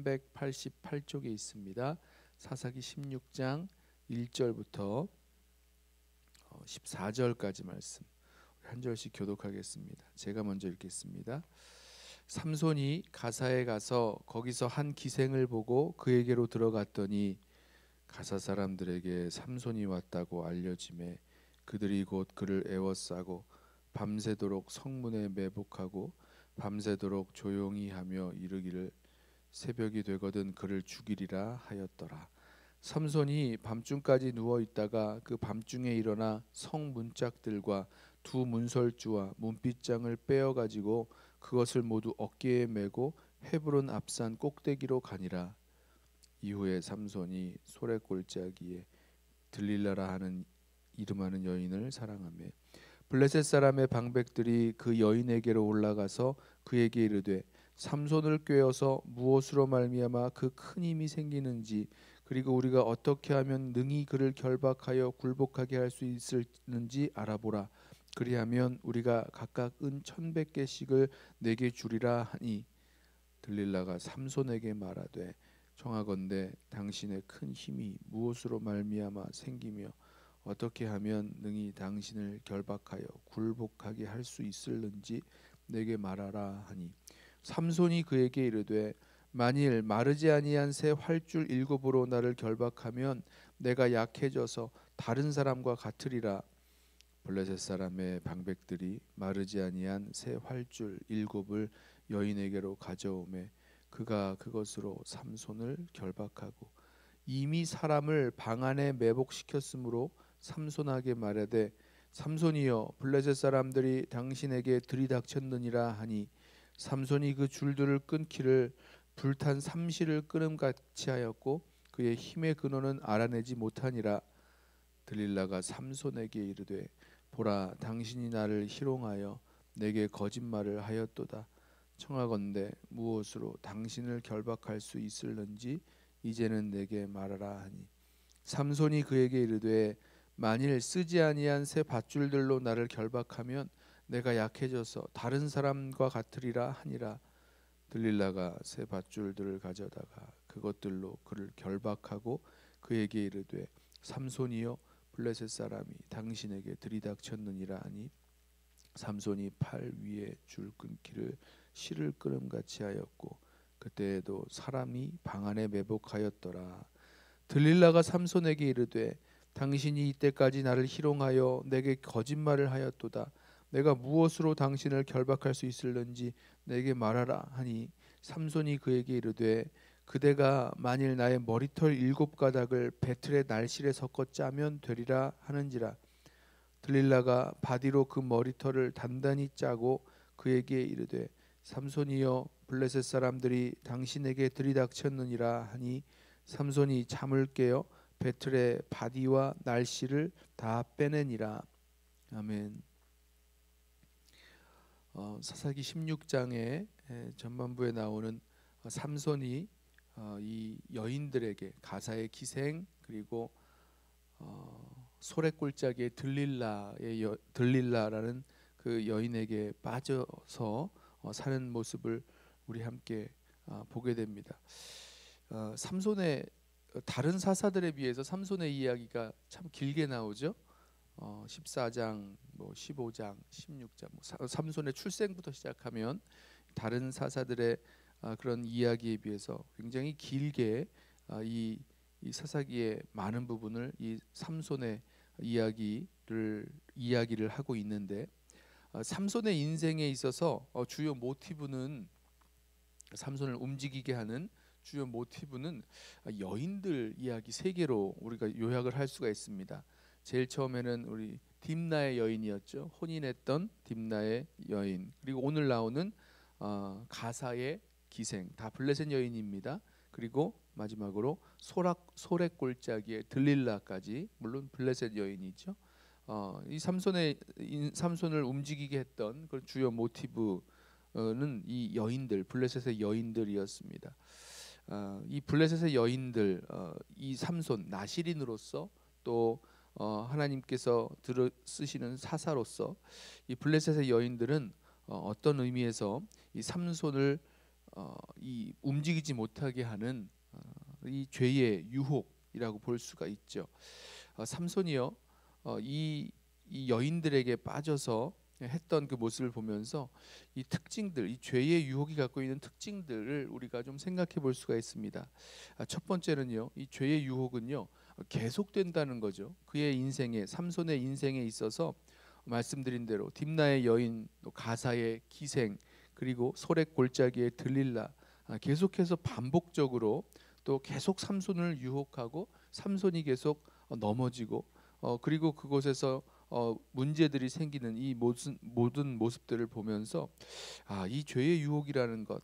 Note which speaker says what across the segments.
Speaker 1: 388쪽에 있습니다. 사사기 16장 1절부터 14절까지 말씀 한 절씩 교독하겠습니다. 제가 먼저 읽겠습니다. 삼손이 가사에 가서 거기서 한 기생을 보고 그에게로 들어갔더니 가사 사람들에게 삼손이 왔다고 알려지매 그들이 곧 그를 애워싸고 밤새도록 성문에 매복하고 밤새도록 조용히 하며 이르기를 새벽이 되거든 그를 죽이리라 하였더라. 삼손이 밤중까지 누워 있다가 그 밤중에 일어나 성 문짝들과 두 문설주와 문빗장을 빼어 가지고 그것을 모두 어깨에 메고 헤브론 앞산 꼭대기로 가니라. 이후에 삼손이 소래골짜기에 들릴라라 하는 이름하는 여인을 사랑하며 블레셋 사람의 방백들이 그 여인에게로 올라가서 그에게 이르되 삼손을 꾀어서 무엇으로 말미암아 그 큰 힘이 생기는지 그리고 우리가 어떻게 하면 능히 그를 결박하여 굴복하게 할 수 있을는지 알아보라. 그리하면 우리가 각각 은 1,100개씩을 내게 주리라 하니 들릴라가 삼손에게 말하되 청하건대 당신의 큰 힘이 무엇으로 말미암아 생기며 어떻게 하면 능히 당신을 결박하여 굴복하게 할 수 있을는지 내게 말하라 하니 삼손이 그에게 이르되 만일 마르지 아니한 새 활줄 7으로 나를 결박하면 내가 약해져서 다른 사람과 같으리라. 블레셋 사람의 방백들이 마르지 아니한 새 활줄 7을 여인에게로 가져오매 그가 그것으로 삼손을 결박하고 이미 사람을 방 안에 매복시켰으므로 삼손에게 말하되 삼손이여 블레셋 사람들이 당신에게 들이닥쳤느니라 하니 삼손이 그 줄들을 끊기를 불탄 삼시를 끊음같이 하였고 그의 힘의 근원은 알아내지 못하니라. 들릴라가 삼손에게 이르되 보라 당신이 나를 희롱하여 내게 거짓말을 하였도다. 청하건대 무엇으로 당신을 결박할 수 있을는지 이제는 내게 말하라 하니 삼손이 그에게 이르되 만일 쓰지 아니한 새 밧줄들로 나를 결박하면 내가 약해져서 다른 사람과 같으리라 하니라. 들릴라가 새 밧줄들을 가져다가 그것들로 그를 결박하고 그에게 이르되 삼손이여 블레셋 사람이 당신에게 들이닥쳤느니라 하니 삼손이 팔 위에 줄 끊기를 실을 끊음같이 하였고 그때에도 사람이 방 안에 매복하였더라. 들릴라가 삼손에게 이르되 당신이 이때까지 나를 희롱하여 내게 거짓말을 하였도다. 내가 무엇으로 당신을 결박할 수 있을는지 내게 말하라 하니 삼손이 그에게 이르되 그대가 만일 나의 머리털 7가닥을 배틀의 날실에 섞어 짜면 되리라 하는지라. 들릴라가 바디로 그 머리털을 단단히 짜고 그에게 이르되 삼손이여 블레셋 사람들이 당신에게 들이닥쳤느니라 하니 삼손이 잠을 깨어 배틀의 바디와 날씨를 다 빼내니라. 아멘. 사사기 16장의 전반부에 나오는 삼손이 이 여인들에게 가사의 기생 그리고 소래골짜기의 들릴라라는 그 여인에게 빠져서 사는 모습을 우리 함께 보게 됩니다. 삼손의 다른 사사들에 비해서 삼손의 이야기가 참 길게 나오죠. 14장, 15장, 16장, 삼손의 출생부터 시작하면 다른 사사들의 그런 이야기에 비해서 굉장히 길게 이 사사기의 많은 부분을 이 삼손의 이야기를 하고 있는데 삼손의 인생에 있어서 주요 모티브는 삼손을 움직이게 하는 주요 모티브는 여인들 이야기 3개로 우리가 요약을 할 수가 있습니다. 제일 처음에는 우리 딥나의 여인이었죠. 혼인했던 딥나의 여인. 그리고 오늘 나오는 가사의 기생, 다 블레셋 여인입니다. 그리고 마지막으로 소래골짜기의 들릴라까지, 물론 블레셋 여인이죠. 이 삼손을 움직이게 했던 그 주요 모티브는 이 여인들, 블레셋의 여인들이었습니다. 이 블레셋의 여인들, 이 삼손 나시린으로서 또 하나님께서 쓰시는 사사로서 이 블레셋의 여인들은 어떤 의미에서 이 삼손을 이 움직이지 못하게 하는 이 죄의 유혹이라고 볼 수가 있죠. 삼손이요, 이 여인들에게 빠져서 했던 그 모습을 보면서 이 특징들, 이 죄의 유혹이 갖고 있는 특징들을 우리가 좀 생각해 볼 수가 있습니다. 첫 번째는요, 이 죄의 유혹은요 계속된다는 거죠. 그의 인생에, 삼손의 인생에 있어서 말씀드린 대로 딥나의 여인, 또 가사의 기생, 그리고 소렉 골짜기의 들릴라, 계속해서 반복적으로 또 계속 삼손을 유혹하고 삼손이 계속 넘어지고 그리고 그곳에서 문제들이 생기는 이 모든 모습들을 보면서 이 죄의 유혹이라는 것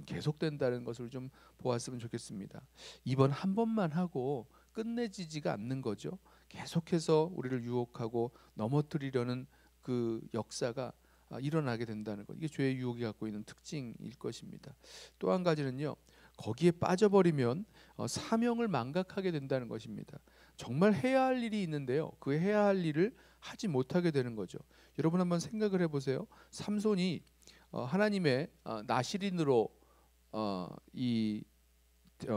Speaker 1: 계속된다는 것을 좀 보았으면 좋겠습니다. 이번 한 번만 하고 끝내지지가 않는 거죠. 계속해서 우리를 유혹하고 넘어뜨리려는 그 역사가 일어나게 된다는 것. 이게 죄의 유혹이 갖고 있는 특징일 것입니다. 또 한 가지는요, 거기에 빠져버리면 사명을 망각하게 된다는 것입니다. 정말 해야 할 일이 있는데요, 그 해야 할 일을 하지 못하게 되는 거죠. 여러분 한번 생각을 해보세요. 삼손이 하나님의 나실인으로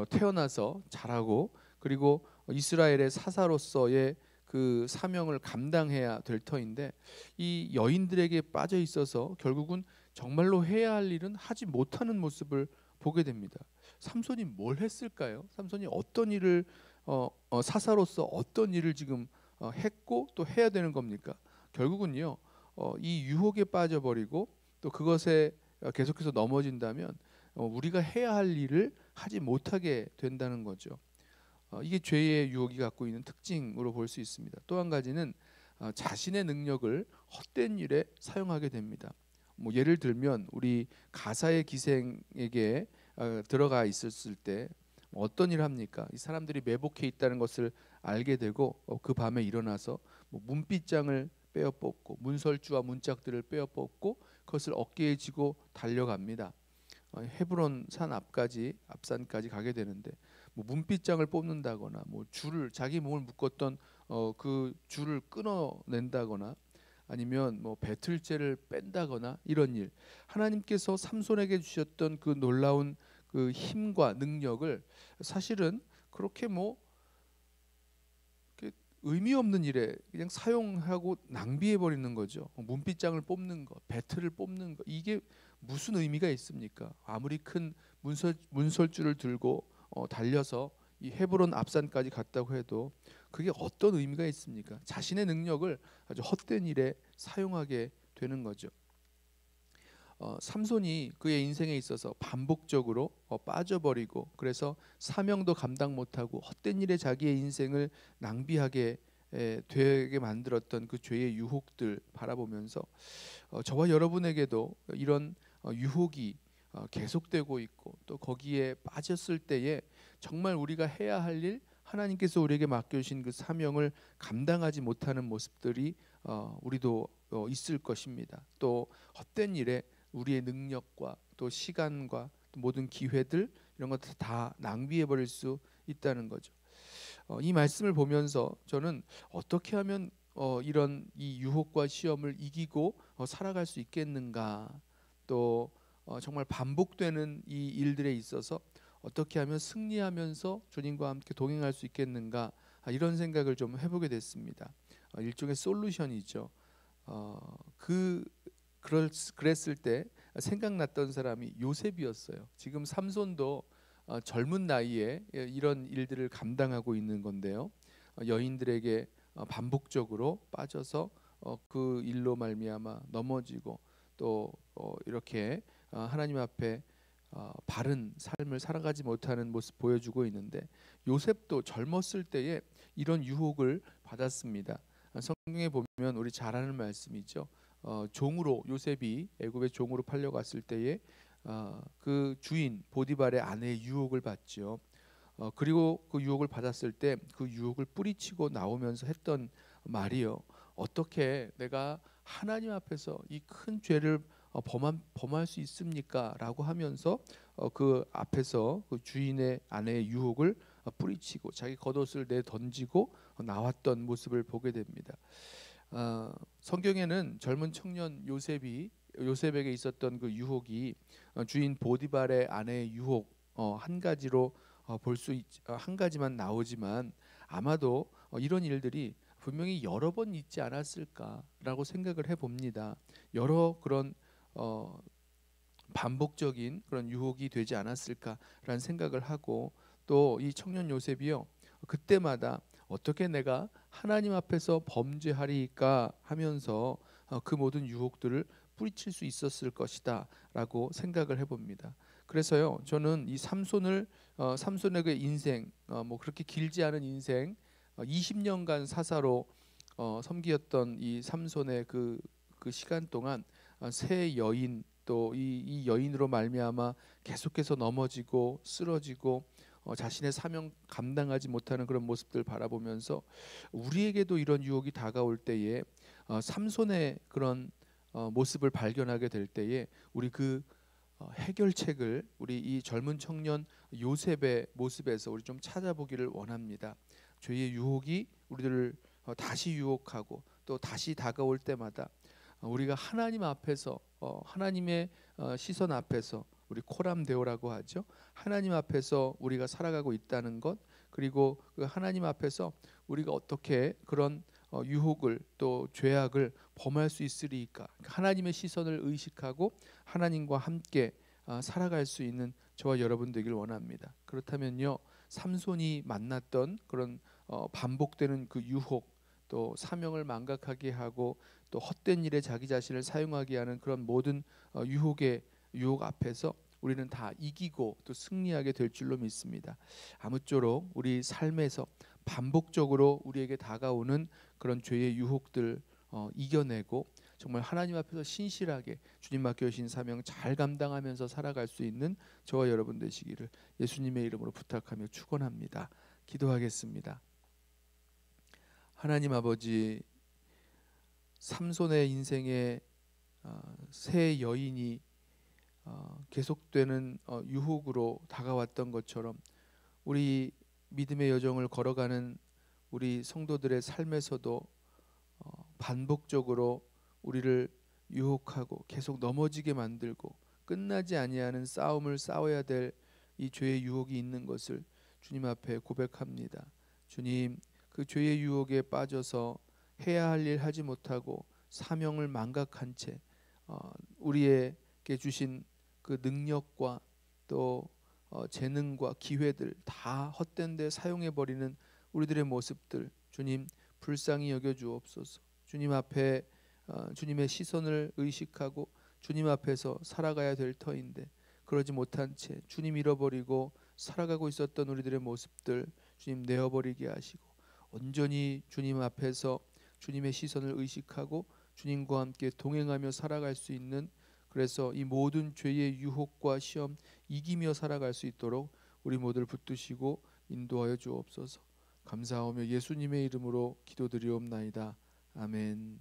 Speaker 1: 태어나서 자라고, 그리고 이스라엘의 사사로서의 그 사명을 감당해야 될 터인데, 이 여인들에게 빠져 있어서 결국은 정말로 해야 할 일은 하지 못하는 모습을 보게 됩니다. 삼손이 뭘 했을까요? 삼손이 어떤 일을 사사로서 어떤 일을 지금 했고 또 해야 되는 겁니까? 결국은요, 이 유혹에 빠져버리고 또 그것에 계속해서 넘어진다면 우리가 해야 할 일을 하지 못하게 된다는 거죠. 이게 죄의 유혹이 갖고 있는 특징으로 볼 수 있습니다. 또 한 가지는 자신의 능력을 헛된 일에 사용하게 됩니다. 뭐 예를 들면 우리 가사의 기생에게 들어가 있었을 때 어떤 일을 합니까? 이 사람들이 매복해 있다는 것을 알게 되고 그 밤에 일어나서 뭐 문빗장을 빼어 뽑고 문설주와 문짝들을 빼어 뽑고 그것을 어깨에 지고 달려갑니다. 헤브론 산 앞산까지 가게 되는데 뭐 문빗장을 뽑는다거나 뭐 줄을 자기 몸을 묶었던 그 줄을 끊어낸다거나 아니면 뭐 배틀죄를 뺀다거나 이런 일, 하나님께서 삼손에게 주셨던 그 놀라운 그 힘과 능력을 사실은 그렇게 뭐 의미 없는 일에 그냥 사용하고 낭비해 버리는 거죠. 문빗장을 뽑는 거, 배틀을 뽑는 거, 이게 무슨 의미가 있습니까? 아무리 큰 문설주를 들고 달려서 이 헤브론 앞산까지 갔다고 해도 그게 어떤 의미가 있습니까? 자신의 능력을 아주 헛된 일에 사용하게 되는 거죠. 삼손이 그의 인생에 있어서 반복적으로 빠져버리고 그래서 사명도 감당 못하고 헛된 일에 자기의 인생을 낭비하게 되게 만들었던 그 죄의 유혹들 바라보면서 저와 여러분에게도 이런 유혹이 계속되고 있고 또 거기에 빠졌을 때에 정말 우리가 해야 할 일, 하나님께서 우리에게 맡겨주신 그 사명을 감당하지 못하는 모습들이 우리도 있을 것입니다. 또 헛된 일에 우리의 능력과 또 시간과 또 모든 기회들 이런 것들 다 낭비해 버릴 수 있다는 거죠. 이 말씀을 보면서 저는 어떻게 하면 이런 이 유혹과 시험을 이기고 살아갈 수 있겠는가, 또 정말 반복되는 이 일들에 있어서 어떻게 하면 승리하면서 주님과 함께 동행할 수 있겠는가, 이런 생각을 좀 해보게 됐습니다. 일종의 솔루션이죠. 그랬을 때 생각났던 사람이 요셉이었어요. 지금 삼손도 젊은 나이에 이런 일들을 감당하고 있는 건데요. 여인들에게 반복적으로 빠져서 그 일로 말미암아 넘어지고 또 이렇게 하나님 앞에 바른 삶을 살아가지 못하는 모습 보여주고 있는데, 요셉도 젊었을 때에 이런 유혹을 받았습니다. 성경에 보면 우리 잘 아는 말씀이죠. 종으로 요셉이 애굽의 종으로 팔려갔을 때에 그 주인 보디발의 아내의 유혹을 받죠. 그리고 그 유혹을 받았을 때 그 유혹을 뿌리치고 나오면서 했던 말이요, 어떻게 내가 하나님 앞에서 이 큰 죄를 범할 수 있습니까? 라고 하면서 그 앞에서 그 주인의 아내의 유혹을 뿌리치고 자기 겉옷을 내던지고 나왔던 모습을 보게 됩니다. 성경에는 젊은 청년 요셉이 요셉에게 있었던 그 유혹이 주인 보디발의 아내의 유혹 한 가지로 한 가지만 나오지만 아마도 이런 일들이 분명히 여러 번 있지 않았을까라고 생각을 해봅니다. 여러 그런 반복적인 그런 유혹이 되지 않았을까라는 생각을 하고, 또 이 청년 요셉이요, 그때마다 어떻게 내가 하나님 앞에서 범죄하리까 하면서 그 모든 유혹들을 뿌리칠 수 있었을 것이다라고 생각을 해봅니다. 그래서요, 저는 이 삼손의 그 인생, 뭐 그렇게 길지 않은 인생, 20년간 사사로 섬기었던 이 삼손의 그 시간 동안 세 여인, 또 이 여인으로 말미암아 계속해서 넘어지고 쓰러지고 자신의 사명 감당하지 못하는 그런 모습들 바라보면서, 우리에게도 이런 유혹이 다가올 때에 삼손의 그런 모습을 발견하게 될 때에 우리 그 해결책을 우리 이 젊은 청년 요셉의 모습에서 우리 좀 찾아보기를 원합니다. 죄의 유혹이 우리들을 다시 유혹하고 또 다시 다가올 때마다 우리가 하나님 앞에서 하나님의 시선 앞에서, 우리 코람데오라고 하죠. 하나님 앞에서 우리가 살아가고 있다는 것, 그리고 그 하나님 앞에서 우리가 어떻게 그런 유혹을 또 죄악을 범할 수 있으리까, 하나님의 시선을 의식하고 하나님과 함께 살아갈 수 있는 저와 여러분 되길 원합니다. 그렇다면요, 삼손이 만났던 그런 반복되는 그 유혹, 또 사명을 망각하게 하고 또 헛된 일에 자기 자신을 사용하게 하는 그런 모든 유혹 앞에서 우리는 다 이기고 또 승리하게 될 줄로 믿습니다. 아무쪼록 우리 삶에서 반복적으로 우리에게 다가오는 그런 죄의 유혹들 이겨내고 정말 하나님 앞에서 신실하게 주님 맡겨주신 사명 잘 감당하면서 살아갈 수 있는 저와 여러분 되시기를 예수님의 이름으로 부탁하며 축원합니다. 기도하겠습니다. 하나님 아버지, 삼손의 인생에 세 여인이 계속되는 유혹으로 다가왔던 것처럼 우리 믿음의 여정을 걸어가는 우리 성도들의 삶에서도 반복적으로 우리를 유혹하고 계속 넘어지게 만들고 끝나지 아니하는 싸움을 싸워야 될 이 죄의 유혹이 있는 것을 주님 앞에 고백합니다. 주님, 그 죄의 유혹에 빠져서 해야 할 일 하지 못하고 사명을 망각한 채 우리에게 주신 그 능력과 또 재능과 기회들 다 헛된 데 사용해 버리는 우리들의 모습들, 주님 불쌍히 여겨 주옵소서. 주님 앞에 주님의 시선을 의식하고 주님 앞에서 살아가야 될 터인데 그러지 못한 채 주님 잃어버리고 살아가고 있었던 우리들의 모습들 주님 내어버리게 하시고, 온전히 주님 앞에서 주님의 시선을 의식하고 주님과 함께 동행하며 살아갈 수 있는, 그래서 이 모든 죄의 유혹과 시험 이기며 살아갈 수 있도록 우리 모두를 붙드시고 인도하여 주옵소서. 감사하며 예수님의 이름으로 기도드리옵나이다. 아멘.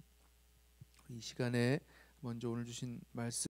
Speaker 1: 이 시간에 먼저 오늘 주신 말씀